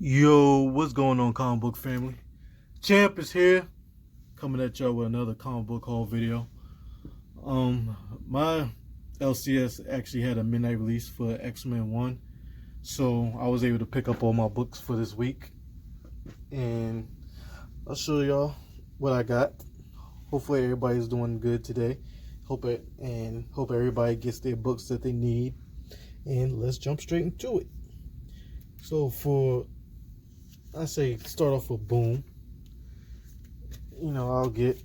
Yo, what's going on, comic book family? Champ is here, coming at y'all with another comic book haul video. My LCS actually had a midnight release for X-Men 1, so I was able to pick up all my books for this week, and I'll show y'all what I got. Hopefully everybody's doing good today. Hope everybody gets their books that they need, and let's jump straight into it. So I say start off with Boom. I'll get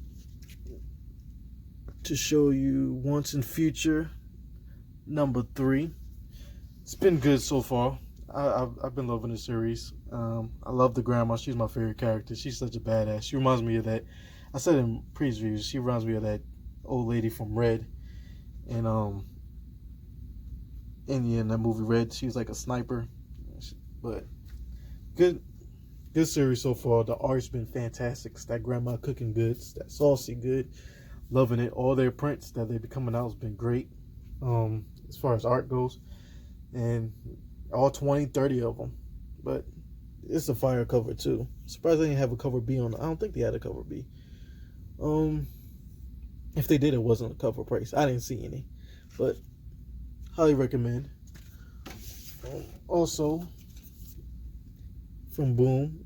to show you Once and Future number 3. It's been good so far. I've been loving the series. I love the grandma. She's my favorite character. She's such a badass. She reminds me of that. I said in previews, she reminds me of that old lady from Red. And in that movie Red, she was like a sniper. But good series so far. The art's been fantastic. It's that grandma cooking goods, that saucy good. Loving it. All their prints that they've been coming out has been great. As far as art goes. And all 20, 30 of them. But it's a fire cover too. Surprised they didn't have a cover B on it. I don't think they had a cover B. If they did, it wasn't a cover price. I didn't see any. But highly recommend. Also, from Boom,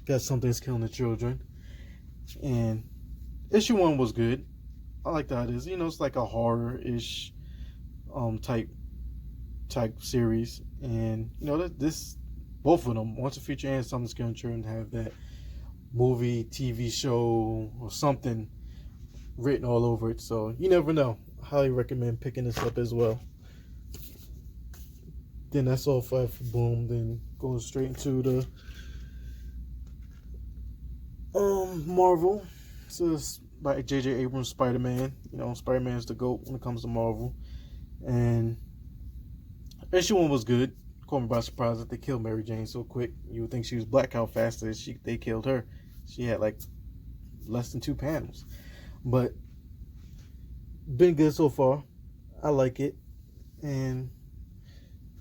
got Something's Killing the Children. And issue 1 was good. I like that it is. It's like a horror-ish type series. And this both of them, Once and Future and Something's Killing the Children, have that movie, TV show, or something written all over it. So you never know. I highly recommend picking this up as well. Then that's all for Boom. Then going straight into the Marvel. So it's by J.J. Abrams' Spider-Man. Spider-Man is the GOAT when it comes to Marvel. And issue 1 was good. Caught me by surprise that they killed Mary Jane so quick. You would think she was black how fast they killed her. She had like less than 2 panels. But been good so far. I like it. And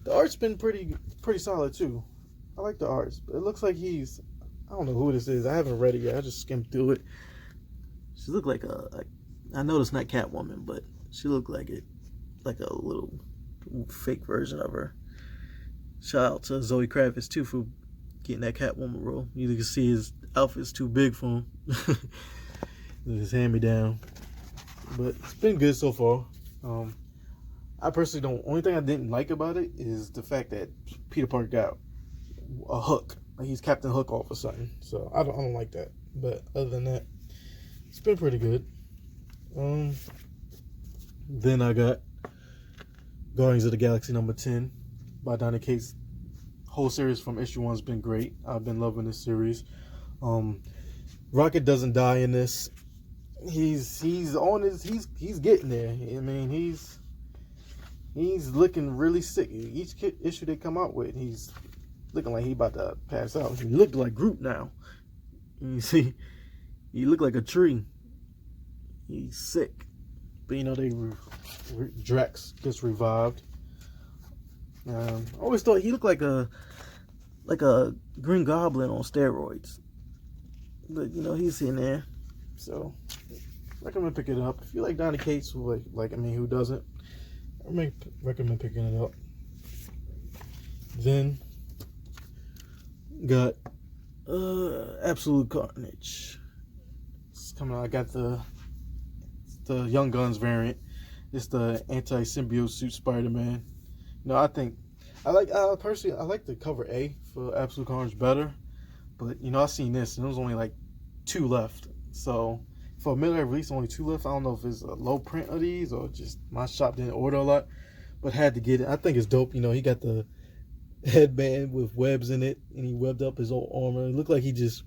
the art's been pretty solid too. I like the arts. But it looks like I don't know who this is. I haven't read it yet. I just skimmed through it. She looked like I know it's not Catwoman, but she looked like a little fake version of her. Shout out to Zoe Kravitz too for getting that Catwoman role. You can see his outfit's too big for him. His hand-me-down. But it's been good so far. I personally don't. Only thing I didn't like about it is the fact that Peter Parker got a hook. Like he's Captain Hook all of a sudden. So I don't like that. But other than that, it's been pretty good. Then I got Guardians of the Galaxy number 10 by Donny Cates. Whole series from issue 1's been great. I've been loving this series. Rocket doesn't die in this. He's getting there. I mean, he's looking really sick. Each issue they come out with, he's looking like he about to pass out. He looked like Groot now. You see, he looked like a tree. He's sick. But Drax gets revived. I always thought he looked like a Green Goblin on steroids. But he's in there. So I recommend picking it up. If you like Donny Cates, who doesn't? I recommend picking it up. Then got Absolute Carnage. It's coming out. I got the Young Guns variant. It's the anti-symbiote suit Spider-Man. I like the cover A for Absolute Carnage better. But I seen this and there was only like 2 left. So for a midnight release, only 2 left. I don't know if it's a low print of these or just my shop didn't order a lot, but had to get it. I think it's dope. He got the headband with webs in it, and he webbed up his old armor. It looked like he just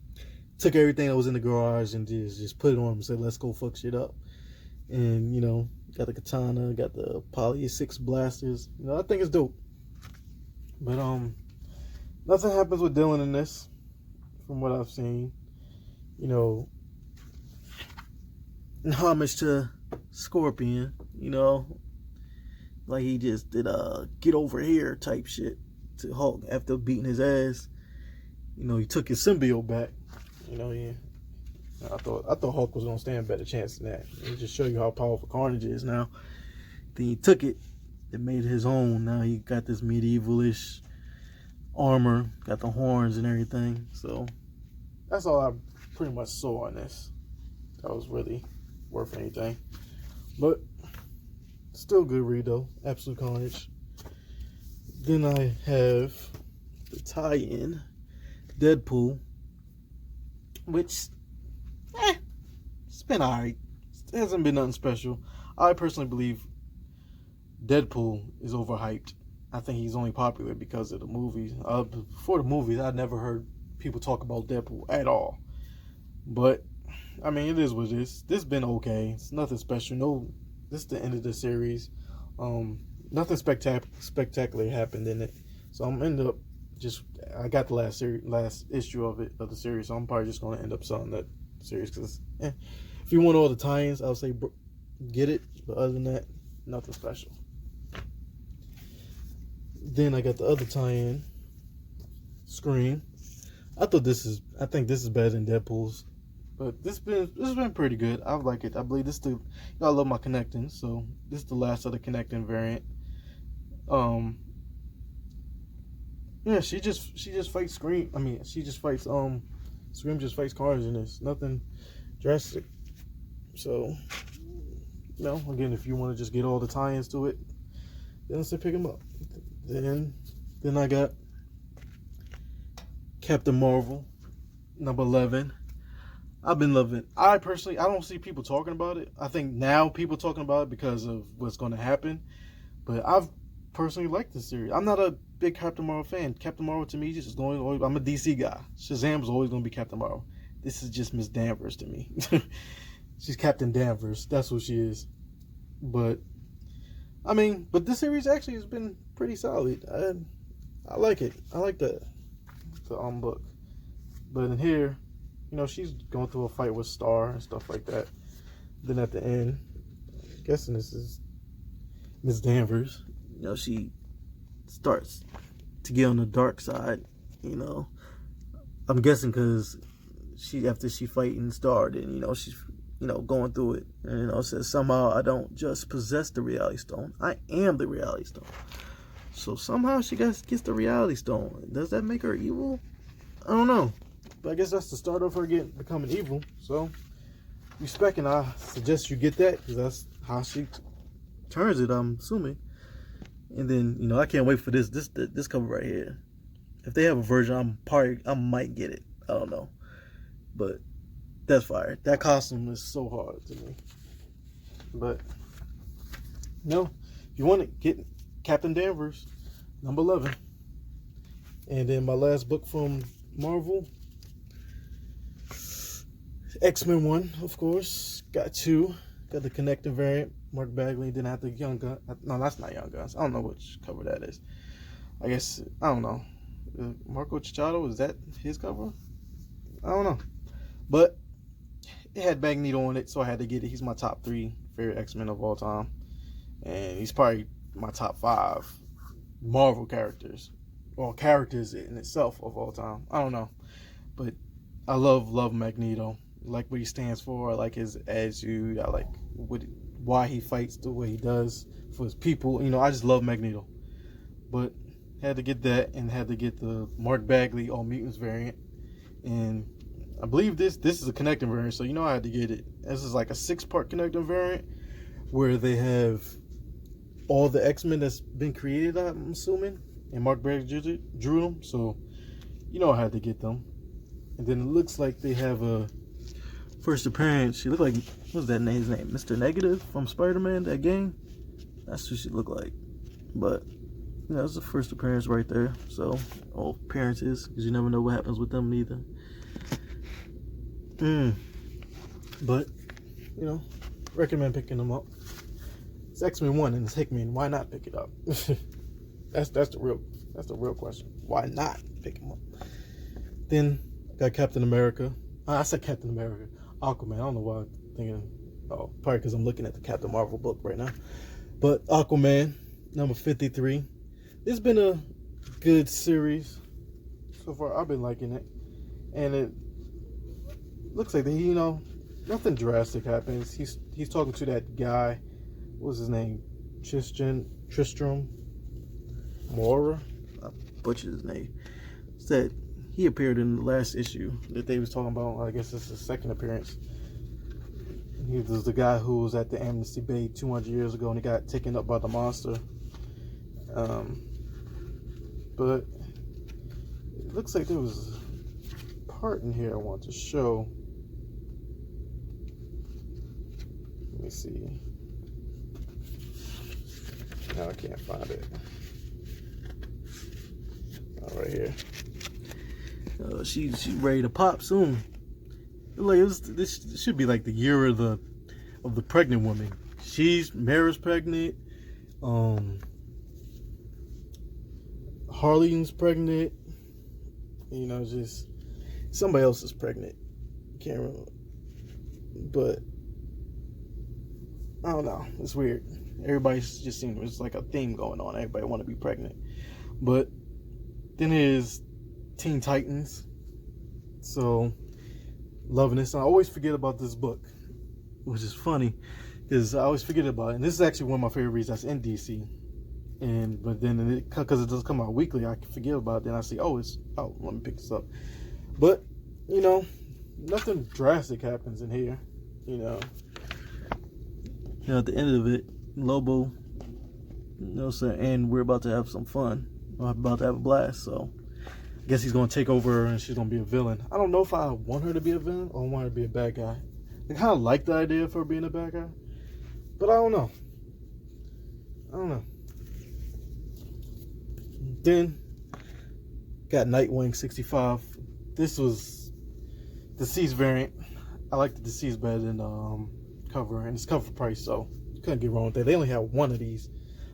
took everything that was in the garage and just put it on him and said, "Let's go fuck shit up." And got the katana, got the Poly 6 blasters. I think it's dope. But nothing happens with Dylan in this, from what I've seen. Homage to Scorpion, like he just did get over here type shit to Hulk after beating his ass. You know, he took his symbiote back. You know, yeah. I thought Hulk was gonna stand a better chance than that. It just show you how powerful Carnage is now. Then he took it and made it his own. Now he got this medievalish armor, got the horns and everything. So that's all I pretty much saw on this. That was really worth anything. But still good read though. Absolute Carnage. Then I have the tie-in Deadpool, which it's been alright. It hasn't been nothing special. I personally believe Deadpool is overhyped. I think he's only popular because of the movies. Before the movies, I never heard people talk about Deadpool at all. But I mean, it is what it is. This has been okay. It's nothing special. No, this is the end of the series. Nothing spectacular happened in it. So I'm end up I got the last issue of the series. So I'm probably just going to end up selling that series because if you want all the tie-ins, I'll say get it. But other than that, nothing special. Then I got the other tie-in, Scream. I think this is better than Deadpool's, but this has been pretty good. I like it. I believe this I love my connecting, so this is the last of the connecting variant. Yeah, she just fights Scream. I mean, she just fights Scream just fights Carnage in this. Nothing drastic. So, you know, again, if you want to just get all the tie-ins to it, then let's pick them up. Then I got Captain Marvel, number 11. I've been loving it. I don't see people talking about it. I think now people talking about it because of what's going to happen. But I've personally liked this series. I'm not a big Captain Marvel fan. Captain Marvel to me just I'm a DC guy. Shazam's always going to be Captain Marvel. This is just Miss Danvers to me. She's Captain Danvers. That's what she is. But but this series actually has been pretty solid. I like it. I like the book. But in here, you know, she's going through a fight with Star and stuff like that. Then at the end, I'm guessing this is Miss Danvers. You know, she starts to get on the dark side. You know, I'm guessing because after she fighting Star, then you know she's going through it, and you know says somehow I don't just possess the Reality Stone, I am the Reality Stone. So somehow she gets the Reality Stone. Does that make her evil? I don't know, but I guess that's the start of her becoming evil. So respect, and I suggest you get that because that's how she turns it. I'm assuming. And then you know I can't wait for this cover right here. If they have a version, I might get it. I don't know, but that's fire. That costume is so hard to me. But no, if you want to get Captain Danvers, number 11. And then my last book from Marvel, X-Men 1, of course. Got 2. Got the connecting variant. Mark Bagley. Then I have the Young Guns. No, that's not Young Guns. I don't know which cover that is. I guess, I don't know. Marco Cicchetto, is that his cover? I don't know. But it had Magneto on it, so I had to get it. He's my top 3 favorite X-Men of all time. And he's probably my top 5 Marvel characters. Well, characters in itself of all time. I don't know. But I love Magneto. I like what he stands for. I like his attitude. I like why he fights the way he does for his people. You know, I just love Magneto. But had to get that, and had to get the Mark Bagley All Mutants variant. And I believe this is a connecting variant, so you know I had to get it. This is like a 6-part connecting variant where they have all the X-Men that's been created, I'm assuming, and Mark Bagley drew them, so you know I had to get them. And then it looks like they have a first appearance. She looked like, what's that his name? Mr. Negative from Spider-Man, that game? That's what she looked like. But you know, it's the first appearance right there. So all appearances, because you never know what happens with them either. But you know, recommend picking them up. It's X-Men 1 and it's Hickman. Why not pick it up? that's the real question. Why not pick them up? Then got Captain America. I said Captain America. Aquaman. I don't know why I'm thinking. Oh, probably because I'm looking at the Captain Marvel book right now. But Aquaman, number 53. It's been a good series So far, I've been liking it, and it looks like nothing drastic happens. He's talking to that guy. What's his name? Tristram Mora. I butchered his name. Said he appeared in the last issue that they was talking about. I guess it's his second appearance. He was the guy who was at the Amnesty Bay 200 years ago, and he got taken up by the monster. But it looks like there was a part in here I want to show. Let me see. No, I can't find it. Oh, right here. She's ready to pop soon. Like this should be like the year of the pregnant woman. Mara's pregnant. Harley's pregnant. Just somebody else is pregnant. Can't remember. But I don't know. It's weird. Everybody's just seeing there's like a theme going on. Everybody want to be pregnant. But then there's Teen Titans. So loving this. And I always forget about this book, which is funny because I always forget about it. And this is actually one of my favorite reads that's in DC. But then because it does come out weekly, I can forget about it. Then I see, it's out. Let me pick this up. But nothing drastic happens in here. At the end of it, Lobo, and we're about to have some fun. We're about to have a blast. So I guess he's going to take over and she's going to be a villain. I don't know if I want her to be a villain or I want her to be a bad guy. I kind of like the idea of her being a bad guy, but I don't know. Then got Nightwing 65. This was the Deceased variant. I like the Deceased better than cover, and it's cover price, so you couldn't get wrong with that. They only had one of these,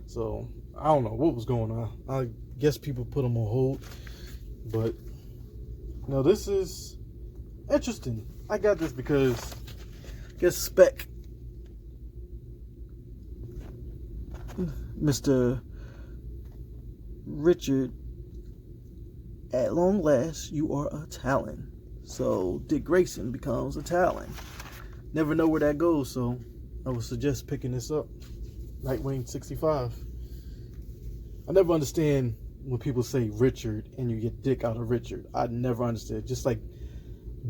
so I don't know what was going on. I guess people put them on hold, but this is interesting. I got this because I guess Spec, Mr. Richard, at long last, you are a Talon. So Dick Grayson becomes a Talon. Never know where that goes, so I would suggest picking this up. Nightwing 65. I never understand when people say Richard and you get Dick out of Richard. I never understood. Just like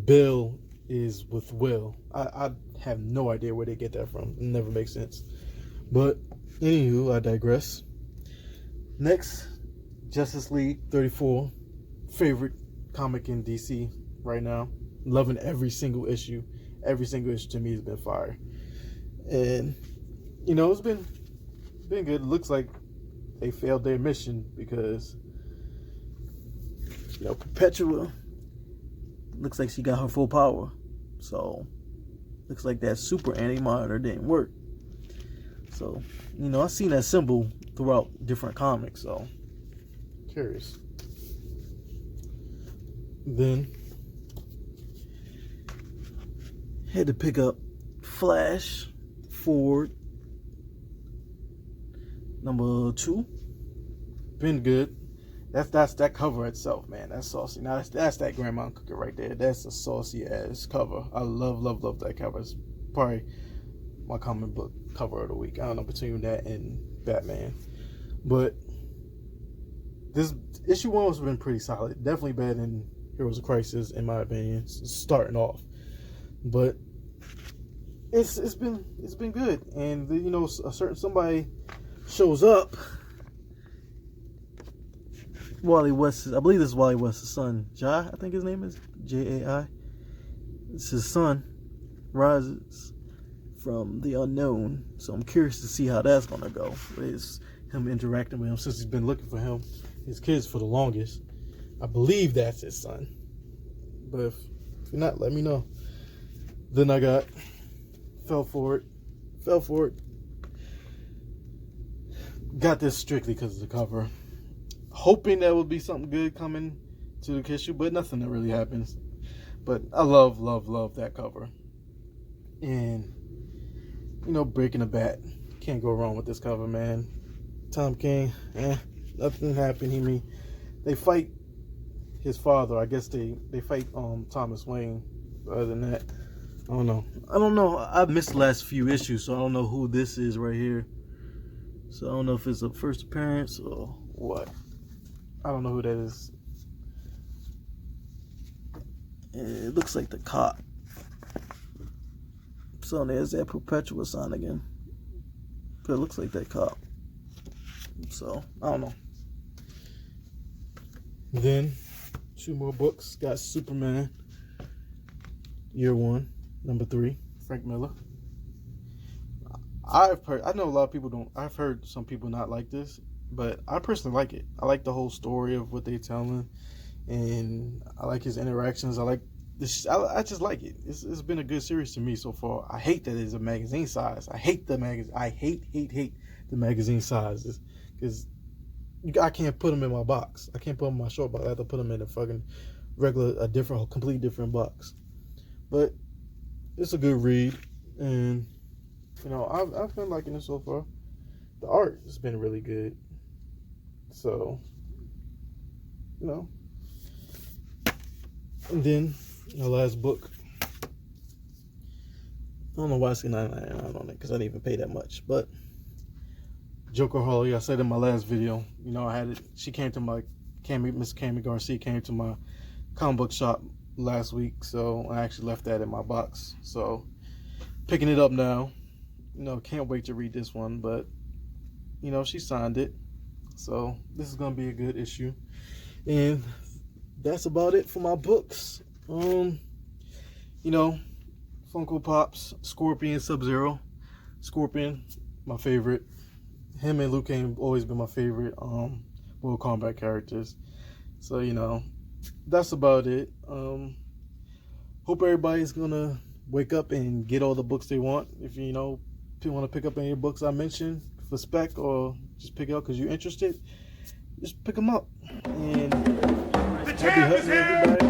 Bill is with Will. I have no idea where they get that from. It never makes sense. But anywho, I digress. Next, Justice League 34. Favorite comic in DC right now. Loving every single issue. Every single issue to me has been fire. And it's been good. It looks like they failed their mission because Perpetua looks like she got her full power. So looks like that super anti-monitor didn't work. So, I've seen that symbol throughout different comics, so curious. Then had to pick up Flash Forward number 2. Been good. That's that cover itself, man. That's saucy. Now that's that Grandma Cookie right there. That's a saucy ass cover. I love that cover. It's probably my comic book cover of the week. I don't know, between that and Batman. But this issue 1 has been pretty solid. Definitely better than Heroes of Crisis, in my opinion, starting off. But it's been good. And a certain somebody shows up. Wally West, I believe this is Wally West's son, Jai, I think his name is Jai. It's his son, rises from the unknown. So I'm curious to see how that's gonna go. It's him interacting with him since he's been looking for his kids for the longest. I believe that's his son. But if you're not, let me know. Then I got Fell for it. Got this strictly because of the cover. Hoping there will be something good coming to the issue, but nothing that really happens. But I love that cover. And, Breaking the Bat. Can't go wrong with this cover, man. Tom King, nothing happened. They fight his father. I guess they fight Thomas Wayne. Other than that, I don't know. I've missed the last few issues, so I don't know who this is right here. So I don't know if it's a first appearance or what. I don't know who that is. It looks like the cop. So there's that Perpetua sign again. But it looks like that cop. So I don't know. Then 2 more books. Got Superman Year 1, number 3, Frank Miller. I know a lot of people don't. I've heard some people not like this, but I personally like it. I like the whole story of what they're telling, and I like his interactions. I like this. I just like it. It's been a good series to me so far. I hate that it's a magazine size. I hate the magazine. I hate the magazine sizes because I can't put them in my box. I can't put them in my short box. I have to put them in a fucking regular, completely different box. But it's a good read, and you know I've been liking it so far. The art has been really good, so you know. And then the last book, I don't know why it's $9.99 on it because I didn't even pay that much. But Joker Harley, I said in my last video, you know, I had it. She came to my Miss Cami Garcia came to my comic book shop last week, so I actually left that in my box. So picking it up now, you know, can't wait to read this one. But you know, she signed it, so this is gonna be a good issue. And that's about it for my books. You know, Funko Pops, Scorpion, Sub-Zero. Scorpion, my favorite. Him and Liu Kang always been my favorite Mortal Kombat characters. So you know, that's about it. Hope everybody's gonna wake up and get all the books they want. If you know, if you want to pick up any books I mentioned for spec, or just pick it up because you're interested, just pick them up. And happy hunting, everybody.